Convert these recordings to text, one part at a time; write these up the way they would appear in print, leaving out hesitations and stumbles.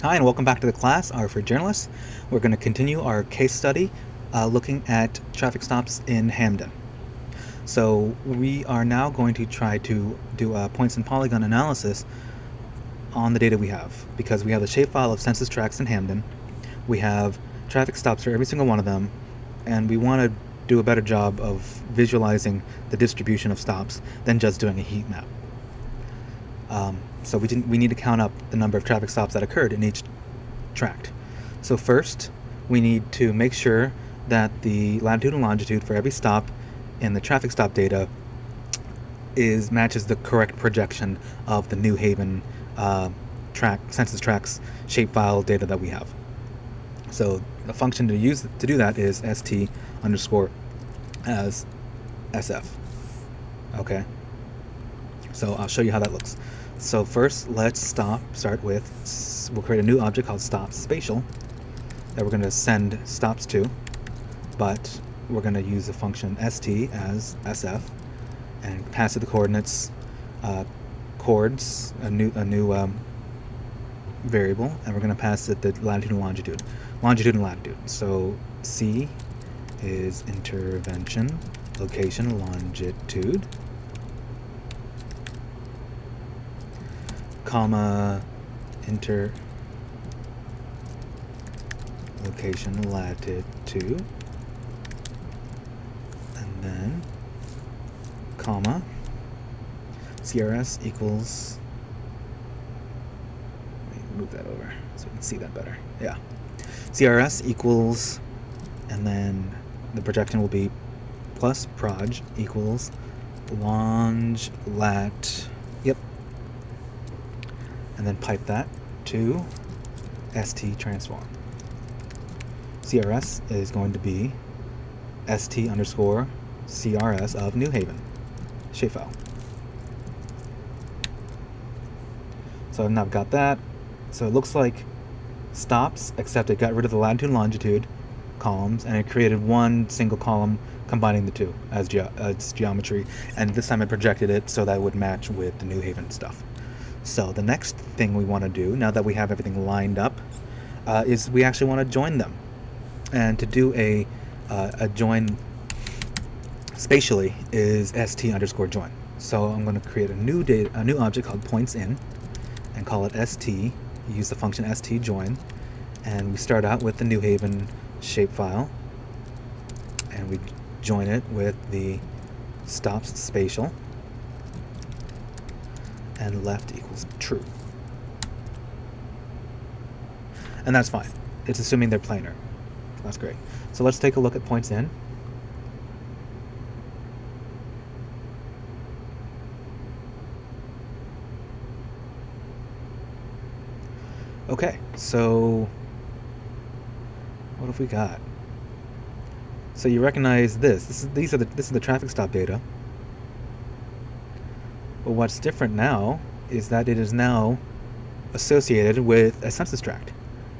Hi, and welcome back to the class, R for Journalists. We're going to continue our case study looking at traffic stops in Hamden. So we are now going to try to do a points and polygon analysis on the data we have, because we have the shapefile of census tracts in Hamden, we have traffic stops for every single one of them, and we want to do a better job of visualizing the distribution of stops than just doing a heat map. So we need to count up the number of traffic stops that occurred in each tract. So first, we need to make sure that the latitude and longitude for every stop in the traffic stop data matches the correct projection of the New Haven census tracts shapefile data that we have. So the function to use to do that is st underscore as sf. Okay. So I'll show you how that looks. So first, let's start with, we'll create a new object called stops spatial that we're going to send stops to, but we're going to use the function st as sf and pass it the coordinates, chords, a new variable, and we're going to pass it the latitude and latitude. So c is intervention, location, longitude, comma, location, latitude, and then comma, CRS equals, let me move that over so we can see that better. Yeah, CRS equals, and then the projection will be plus proj equals long lat, yep, and then pipe that to st transform. CRS is going to be st underscore CRS of New Haven shapefile. So now I've got that. So it looks like stops, except it got rid of the latitude and longitude columns, and it created one single column combining the two as geometry, and this time it projected it so that it would match with the New Haven stuff. So the next thing we want to do, now that we have everything lined up, is we actually want to join them. And to do a join spatially is st underscore join. So I'm going to create a new object called points in, and call it st. Use the function st join, and we start out with the New Haven shapefile, and we join it with the stops spatial, and left equals true. And that's fine. It's assuming they're planar. That's great. So let's take a look at points in. Okay, so what have we got? So you recognize this. This is the traffic stop data. But what's different now is that it is now associated with a census tract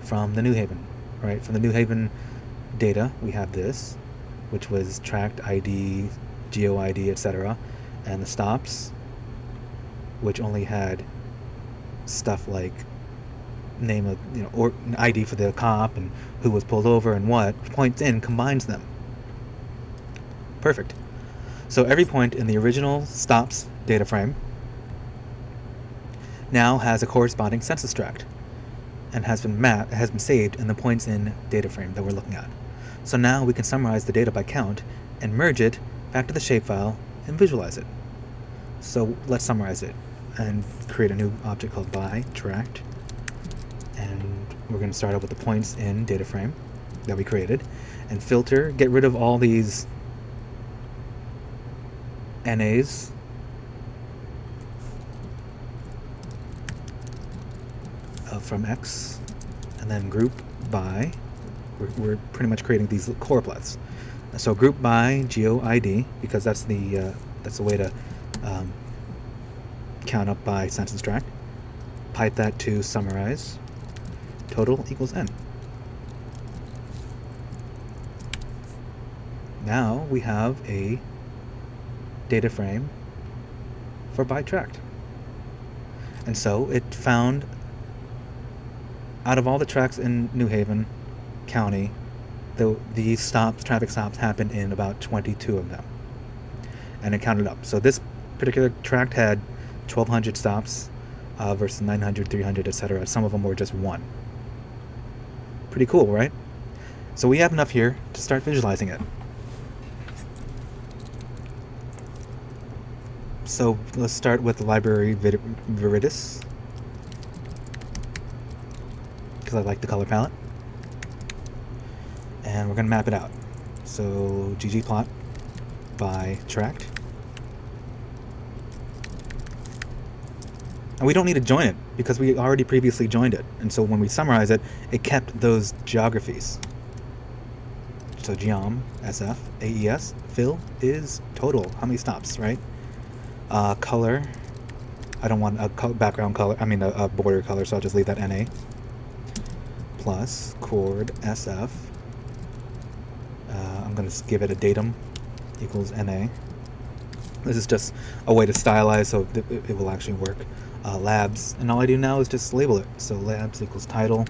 from the New Haven, right? From the New Haven data, we have this, which was tract ID, geo ID, etc., and the stops, which only had stuff like name of, or ID for the cop and who was pulled over and what. Points in combines them. Perfect. So every point in the original stops data frame now has a corresponding census tract and has been saved in the points in data frame that we're looking at. So now we can summarize the data by count and merge it back to the shapefile and visualize it. So let's summarize it and create a new object called by tract, and we're going to start out with the points in data frame that we created and filter, get rid of all these NAs from X, and then group by, we're pretty much creating these choropleths. So group by geo ID, because that's the way to count up by census tract. Pipe that to summarize. Total equals n. Now we have a data frame for by tract. And so it found out of all the tracks in New Haven County, these traffic stops happened in about 22 of them, and it counted up. So this particular tract had 1,200 stops versus 900, 300, etc. Some of them were just one. Pretty cool, right? So we have enough here to start visualizing it. So let's start with the library Viridis, because I like the color palette. And we're going to map it out. So ggplot by tract. And we don't need to join it because we already previously joined it. And so when we summarize it, it kept those geographies. So geom, SF, AES, fill is total. How many stops, right? Color. I don't want a background color. I mean a border color, so I'll just leave that NA. Plus chord SF. I'm going to give it a datum equals NA. This is just a way to stylize so it will actually work. Labs, and all I do now is just label it. So labs equals title.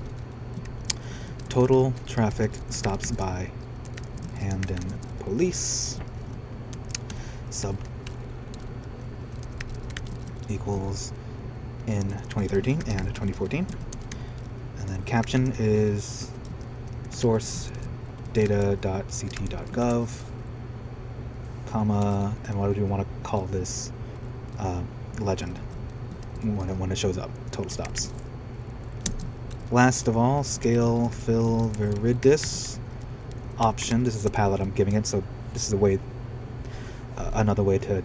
Total traffic stops by Hamden Police. Sub equals in 2013 and 2014. And then caption is source data.ct.gov, comma, and what do we want to call this legend when it shows up, total stops. Last of all, scale fill viridis option. This is the palette I'm giving it, so this is a way, another way to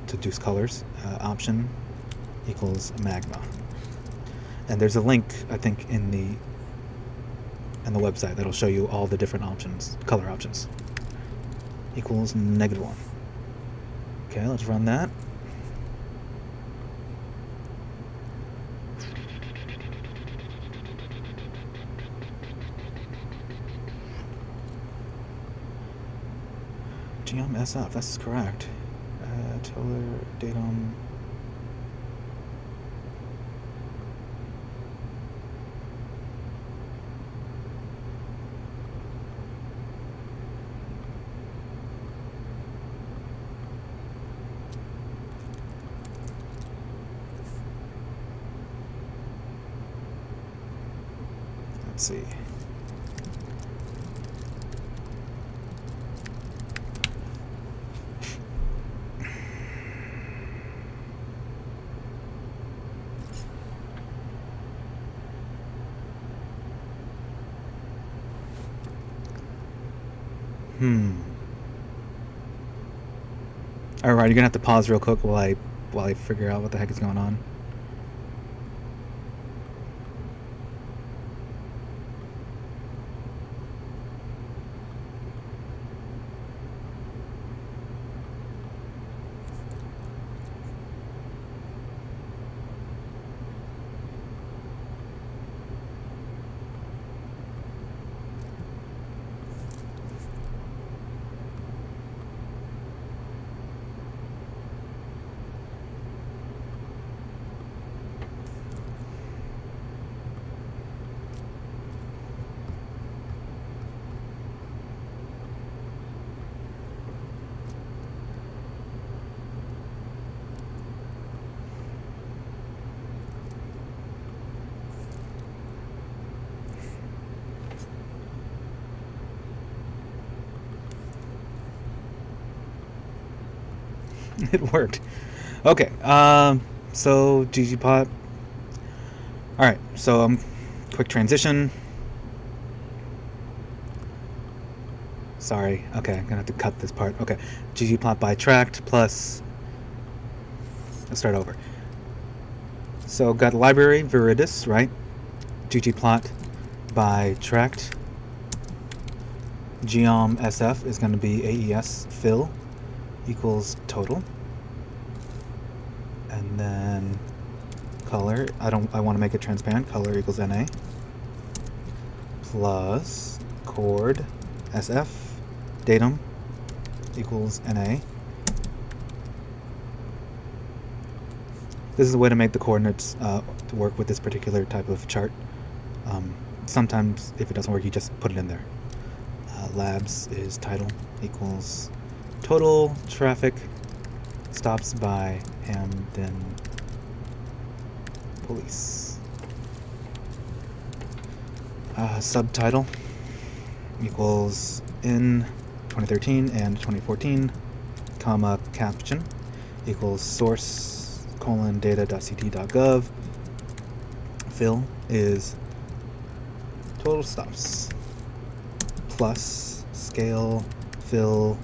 deduce colors. Option equals magma, and there's a link I think in the website that'll show you all the different options, color options. Equals -1. Okay, let's run that. Geom SF, that's correct. Tiller, datum. Let's see. All right, you're gonna have to pause real quick while I figure out what the heck is going on. It worked. Okay, so ggplot. Alright, so quick transition. Sorry, okay, I'm gonna have to cut this part. Okay, ggplot by tract plus, let's start over. So got library Viridis, right? ggplot by tract. Geom SF is going to be AES fill equals total, and then color, I want to make it transparent, color equals NA plus chord SF datum equals NA. This is a way to make the coordinates to work with this particular type of chart. Sometimes, if it doesn't work, you just put it in there. Labs is title equals total traffic stops by Hamden Police. Subtitle equals in 2013 and 2014, comma, caption equals source :data.ct.gov. Fill is total stops plus scale fill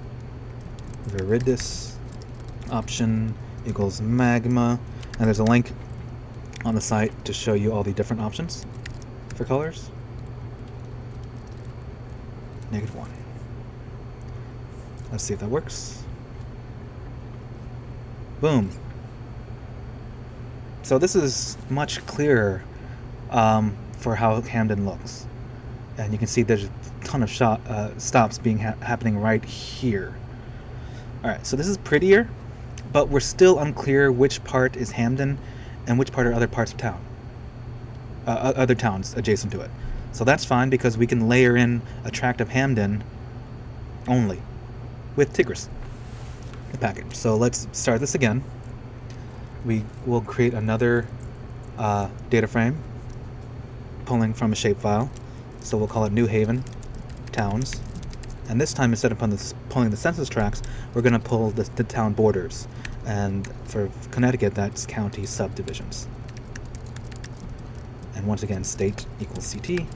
viridis option equals magma, and there's a link on the site to show you all the different options for colors. -1. Let's see if that works. Boom. So this is much clearer for how Hamden looks, and you can see there's a ton of stops being happening right here. All right, so this is prettier, but we're still unclear which part is Hamden and which part are other parts of town, other towns adjacent to it. So that's fine because we can layer in a tract of Hamden only with Tigris, the package. So let's start this again. We will create another data frame pulling from a shapefile. So we'll call it New Haven Towns. And this time, instead of pulling the census tracts, we're going to pull the town borders. And for Connecticut, that's county subdivisions. And once again, state equals CT.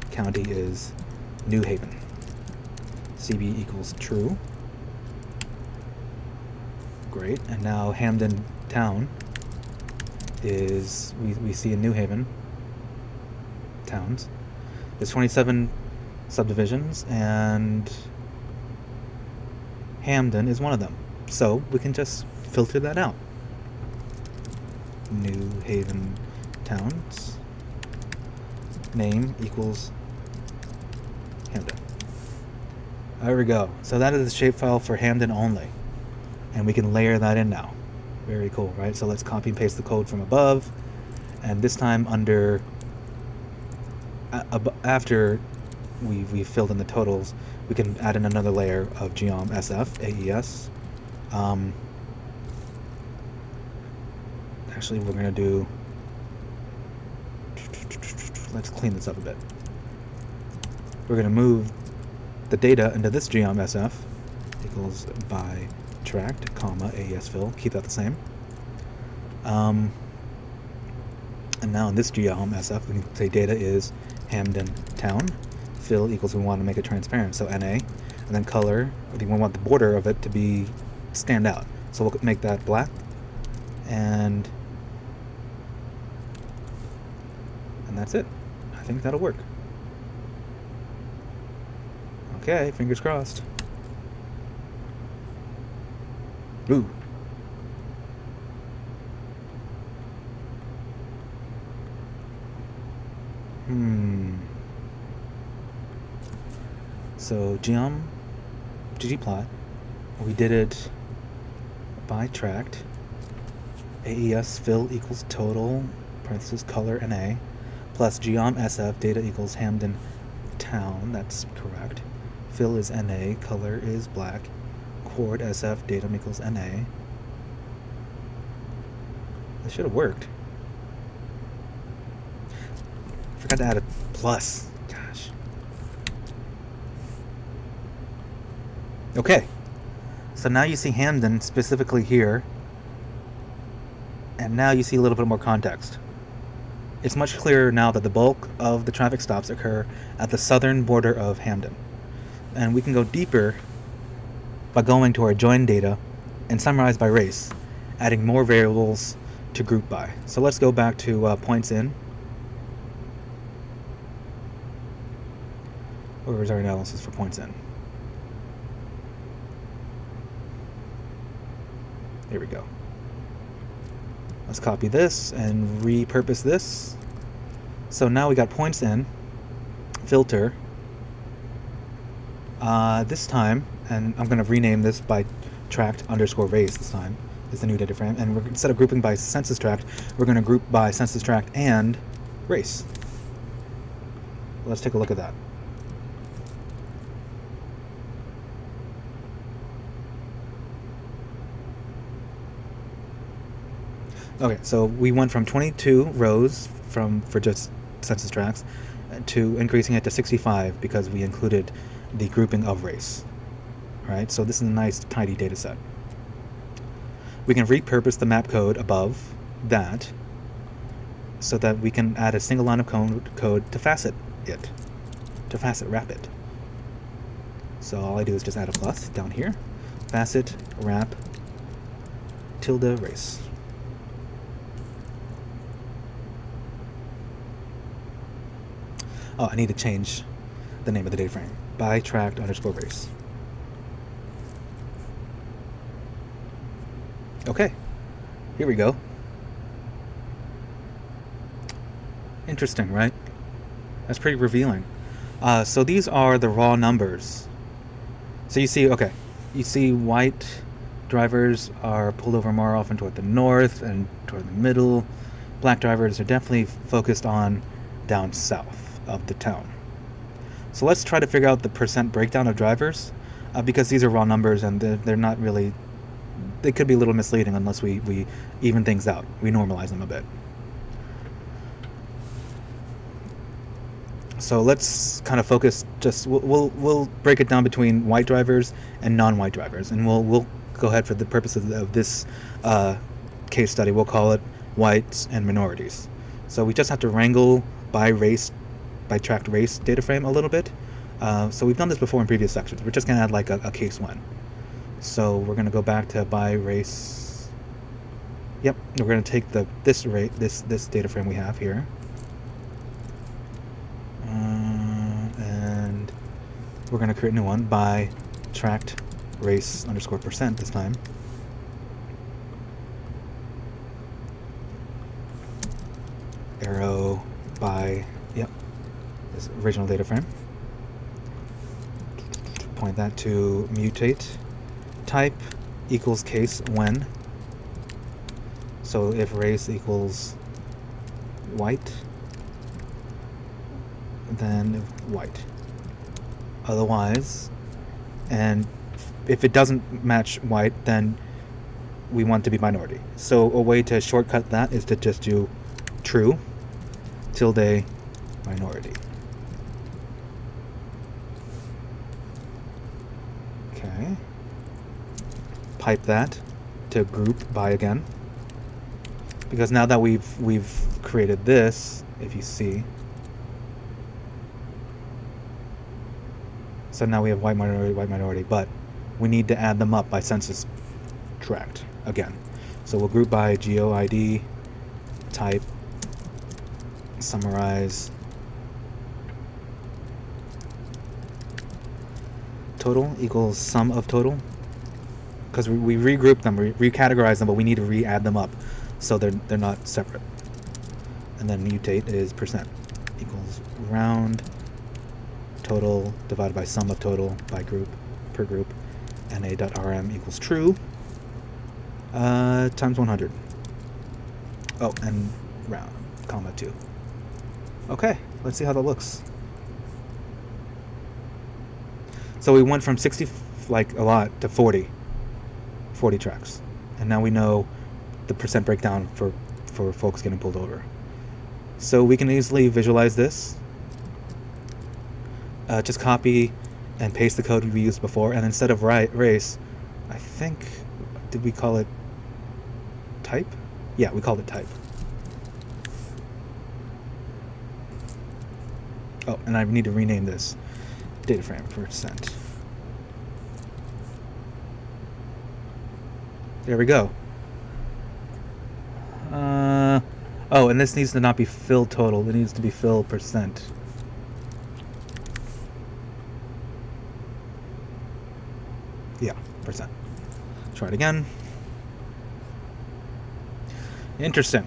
County is New Haven. CB equals true. Great. And now Hamden Town is, we see in New Haven towns. There's 27 subdivisions, and Hamden is one of them. So we can just filter that out. New Haven Towns. Name equals Hamden. There we go. So that is the shapefile for Hamden only. And we can layer that in now. Very cool, right? So let's copy and paste the code from above. And this time under, after we filled in the totals, we can add in another layer of geom sf AES. Actually, we're going to do, let's clean this up a bit. We're going to move the data into this geom sf equals by tract, comma, AES fill. Keep that the same. And now in this geom sf, we can say data is Hamden Town. Fill equals, we want to make it transparent, so NA. And then color, we want the border of it to be stand out. So we'll make that black. And that's it. I think that'll work. Okay, fingers crossed. Ooh. So geom, ggplot, we did it by tract. AES fill equals total, parenthesis color NA, plus geom SF data equals Hamden Town, that's correct. Fill is NA, color is black. Chord SF datum equals NA. This should have worked. Forgot to add a plus. Gosh. Okay. So now you see Hamden specifically here. And now you see a little bit more context. It's much clearer now that the bulk of the traffic stops occur at the southern border of Hamden. And we can go deeper by going to our join data and summarize by race, adding more variables to group by. So let's go back to points in. Where is our analysis for points in? There we go. Let's copy this and repurpose this. So now we got points in, filter. This time, and I'm going to rename this by tract underscore race this time, is the new data frame. And instead of grouping by census tract, we're going to group by census tract and race. let's take a look at that. Okay, so we went from 22 rows for just census tracts to increasing it to 65 because we included the grouping of race. Right, so this is a nice tidy data set. We can repurpose the map code above that so that we can add a single line of code to facet wrap it. So all I do is just add a plus down here, facet wrap tilde race. Oh, I need to change the name of the data frame. By tract underscore race. Okay, here we go. Interesting, right? That's pretty revealing. So these are the raw numbers. So you see, okay, you see white drivers are pulled over more often toward the north and toward the middle. Black drivers are definitely focused on down south of the town. So let's try to figure out the percent breakdown of drivers, because these are raw numbers and they're not really, they could be a little misleading unless we even things out, we normalize them a bit. So let's kind of focus, just we'll break it down between white drivers and non-white drivers, and we'll go ahead for the purposes of this case study, we'll call it whites and minorities. So we just have to wrangle by tract race data frame a little bit. So we've done this before in previous sections. We're just going to add like a case one. So we're going to go back to by race. Yep, we're going to take this data frame we have here. And we're going to create a new one by tract race underscore percent this time. Arrow by, yep, this original data frame. Point that to mutate. Type equals case when. So if race equals white, then white. Otherwise, and if it doesn't match white, then we want to be minority. So a way to shortcut that is to just do true tilde minority. Okay. Pipe that to group by again. Because now that we've created this, if you see, so now we have white minority, but we need to add them up by census tract again. So we'll group by GeoID, type, summarize, total equals sum of total, because we regroup them, recategorize them, but we need to re-add them up so they're not separate. And then mutate is percent equals round total divided by sum of total by group per group, na.rm equals true times 100. Oh, and round comma 2. Okay, let's see how that looks. So we went from 60, like a lot, to 40 tracks. And now we know the percent breakdown for folks getting pulled over. So we can easily visualize this. Just copy and paste the code we used before, and instead of race, I think, did we call it type? Yeah, we called it type. Oh, and I need to rename this data frame percent. There we go. Oh, and this needs to not be fill total. It needs to be fill percent. Yeah, percent. Try it again. Interesting.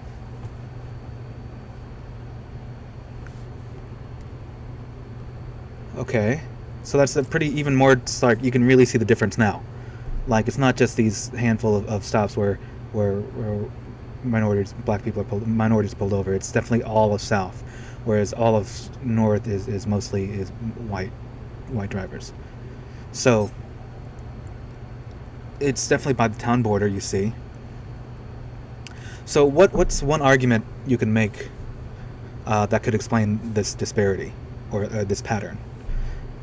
Okay, so that's a pretty even more stark. You can really see the difference now. Like, it's not just these handful of stops where minorities, black people are minorities pulled over. It's definitely all of South, whereas all of north is mostly is white drivers. So it's definitely by the town border, you see. So what's one argument you can make that could explain this disparity or this pattern?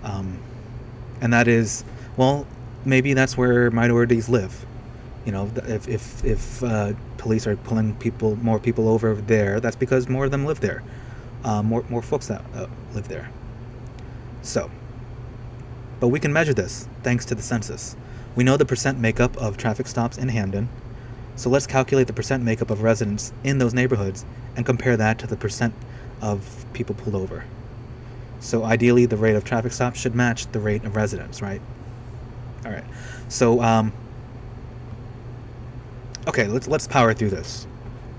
And that is, well, maybe that's where minorities live. You know, if police are pulling more people over there, that's because more of them live there. More folks that live there. So, but we can measure this thanks to the census. We know the percent makeup of traffic stops in Hamden, so let's calculate the percent makeup of residents in those neighborhoods and compare that to the percent of people pulled over. So ideally, the rate of traffic stops should match the rate of residents, right? All right. So, okay, let's power through this.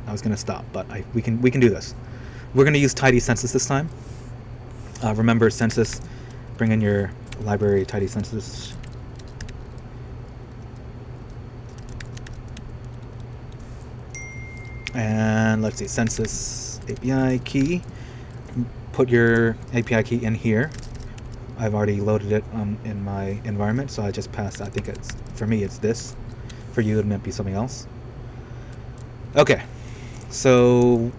I was gonna stop, but we can do this. We're gonna use tidy census this time. Remember census. Bring in your library tidy census. And let's see, census API key. Put your API key in here. I've already loaded it in my environment, so I just passed. I think for me it's this. For you it might be something else. Okay, so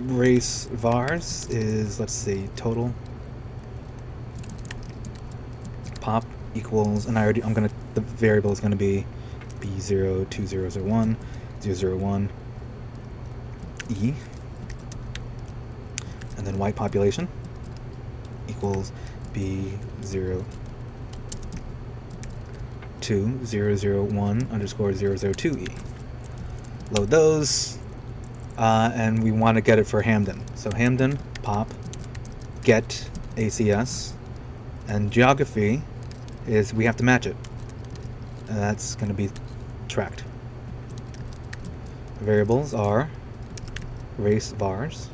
race vars is, let's see, total pop equals, and the variable is gonna be B02001 001 E, and then white population equals B020001_002E. Load those, and we want to get it for Hamden. So Hamden pop get ACS, and geography is we have to match it, and that's going to be tracked. Variables are race vars,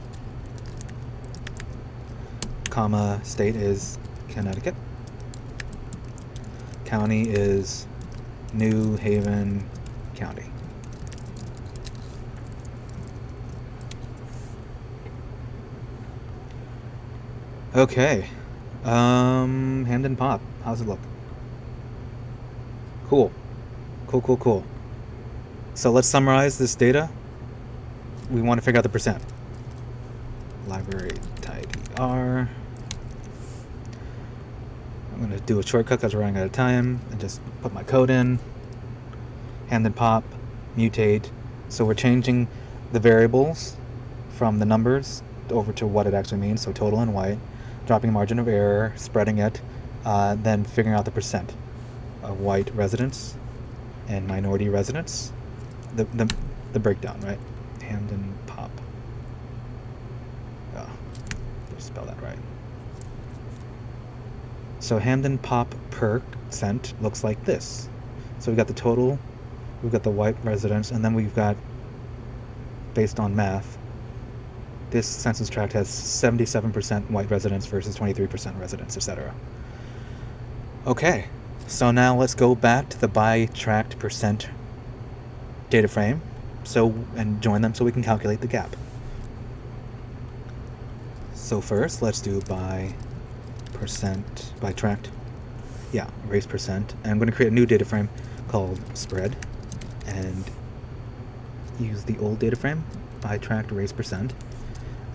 comma, state is Connecticut, county is New Haven County. Okay, Hamden pop, how's it look? Cool. So let's summarize this data. We want to figure out the percent. Library tidy R. I'm going to do a shortcut because we're running out of time and just put my code in. Hamden pop, mutate. So we're changing the variables from the numbers over to what it actually means. So total and white, dropping margin of error, spreading it, then figuring out the percent of white residents and minority residents. The breakdown, right? Hamden pop. Oh, spell that right. So Hamden pop percent looks like this. So we've got the total, we've got the white residents, and then we've got, based on math, this census tract has 77% white residents versus 23% residents, etc. Okay, so now let's go back to the by tract percent data frame, and join them so we can calculate the gap. So first, let's do by tract, race percent, and I'm going to create a new data frame called spread, and use the old data frame by tract race percent,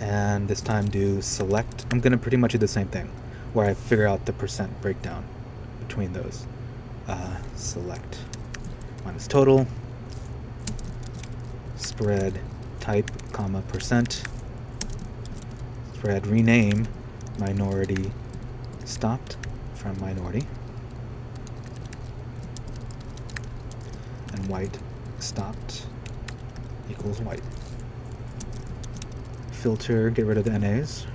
and this time do select. I'm going to pretty much do the same thing, where I figure out the percent breakdown between those. Select minus total, spread type, comma, percent, spread rename minority stopped from minority, and white stopped equals white. Filter, get rid of the NAs.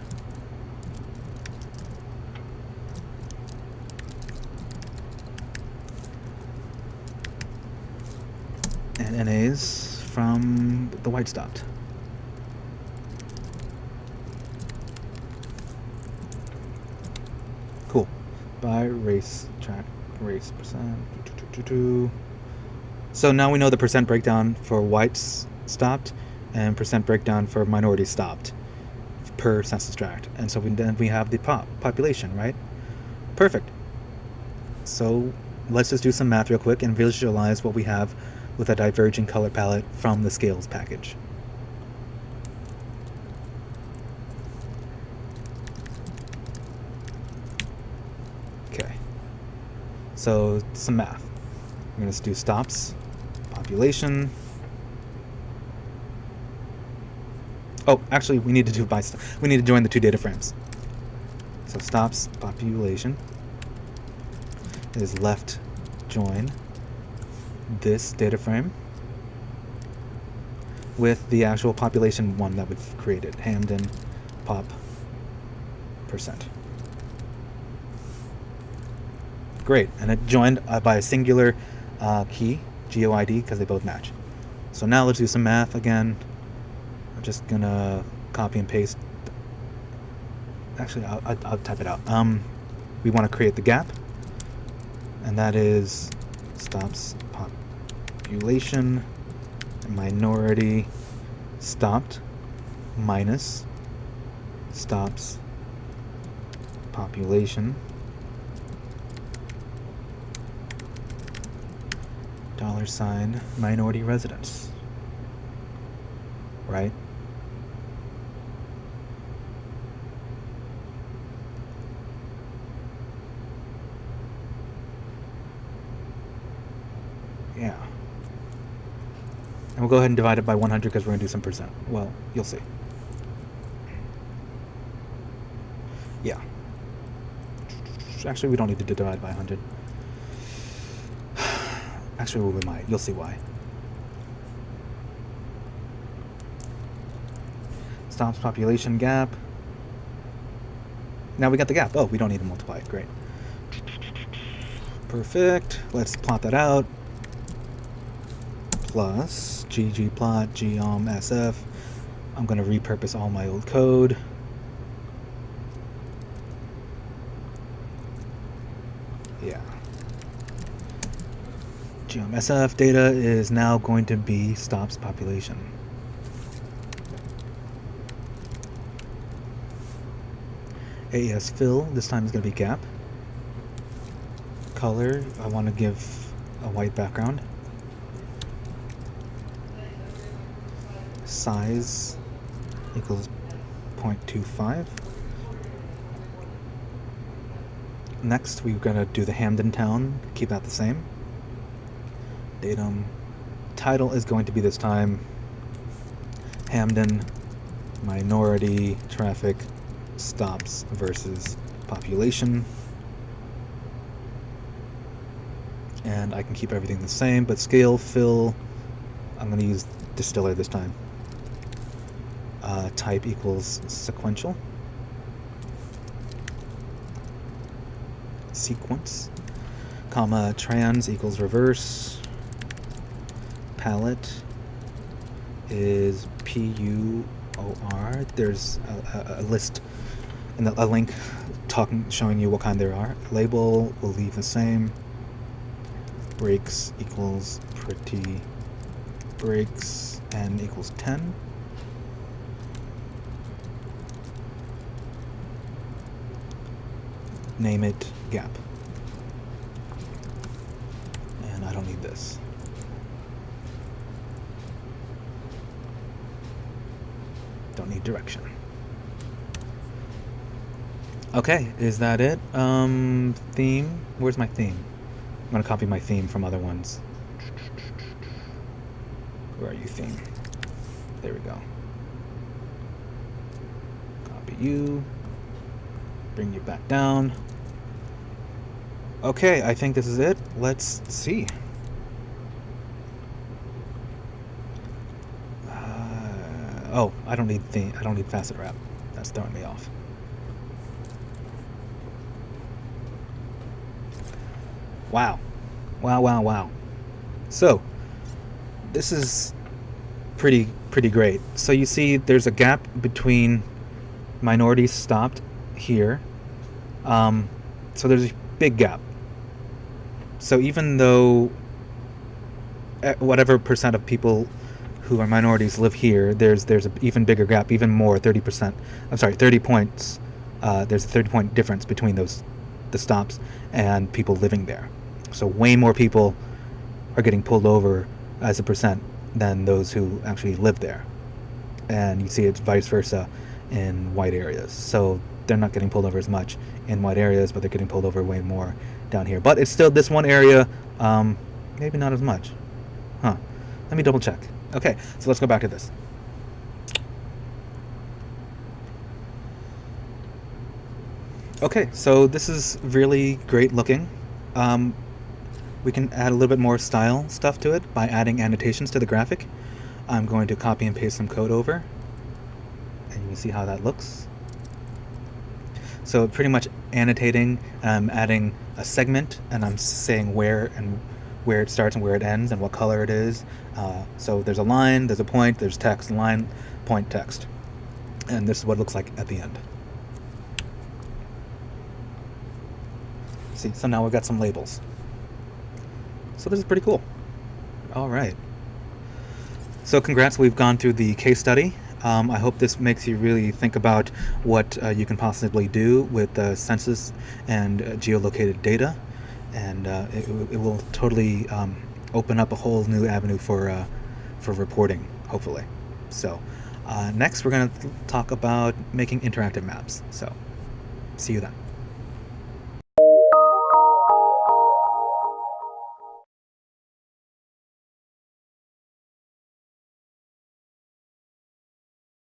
And NAs from the white stopped. Cool. By race tract, race percent. So now we know the percent breakdown for whites stopped and percent breakdown for minorities stopped. per census tract. And so then we have the population, right? Perfect. So let's just do some math real quick and visualize what we have with a diverging color palette from the scales package. Okay. So some math. We're going to do stops, population. Oh, actually, we need to do we need to join the two data frames. So stops population is left join this data frame with the actual population one that we've created, Hamden pop %. Great, and it joined by a singular key, GOID, because they both match. So now let's do some math again. I'm just gonna copy and paste. Actually, I'll type it out. We want to create the gap, and that is stops population minority stopped minus stops population $ minority residents, right? Yeah. And we'll go ahead and divide it by 100 because we're going to do some %. Well, you'll see. Yeah. Actually, we don't need to divide by 100. Actually, we might. You'll see why. Stops population gap. Now we got the gap. Oh, we don't need to multiply it. Great. Perfect. Let's plot that out. Plus ggplot geom sf. I'm going to repurpose all my old code. Yeah. Geom sf data is now going to be stops population. AES fill, this time is going to be gap. Color, I want to give a white background. Size equals 0.25. Next, we're going to do the Hamden town, keep that the same. Datum title is going to be this time Hamden minority traffic stops versus population. And I can keep everything the same, but scale, fill, I'm going to use distiller this time. Type equals sequential. Sequence, comma, trans equals reverse. Palette is PUOR. There's a list and a link showing you what kind there are. Label will leave the same. Breaks equals pretty breaks n equals 10. Name it gap. And I don't need this. Don't need direction. Okay, is that it? Theme. Where's my theme? I'm gonna copy my theme from other ones. Where are you, theme? There we go. Copy you. Bring you back down. Okay, I think this is it. Let's see. Oh, I don't need facet wrap. That's throwing me off. Wow. Wow. So, this is pretty great. So you see there's a gap between minorities stopped here. So there's a big gap. So even though whatever % of people who are minorities live here, there's an even bigger gap, even more, 30%. I'm sorry, 30 points. There's a 30-point difference between the stops and people living there. So way more people are getting pulled over as a percent than those who actually live there. And you see it's vice versa in white areas. So they're not getting pulled over as much in white areas, but they're getting pulled over way more down here. But it's still this one area, maybe not as much. Huh. Let me double check. Okay, so let's go back to this. Okay, so this is really great looking. We can add a little bit more style stuff to it by adding annotations to the graphic. I'm going to copy and paste some code over, and you can see how that looks. So pretty much annotating, I'm adding a segment, and I'm saying where it starts and where it ends and what color it is. So there's a line, there's a point, there's text, line, point, text. And this is what it looks like at the end. See, so now we've got some labels. So this is pretty cool. All right. So congrats, we've gone through the case study. I hope this makes you really think about what you can possibly do with census and geolocated data. And it will totally open up a whole new avenue for reporting, hopefully. So next we're going to talk about making interactive maps. So see you then.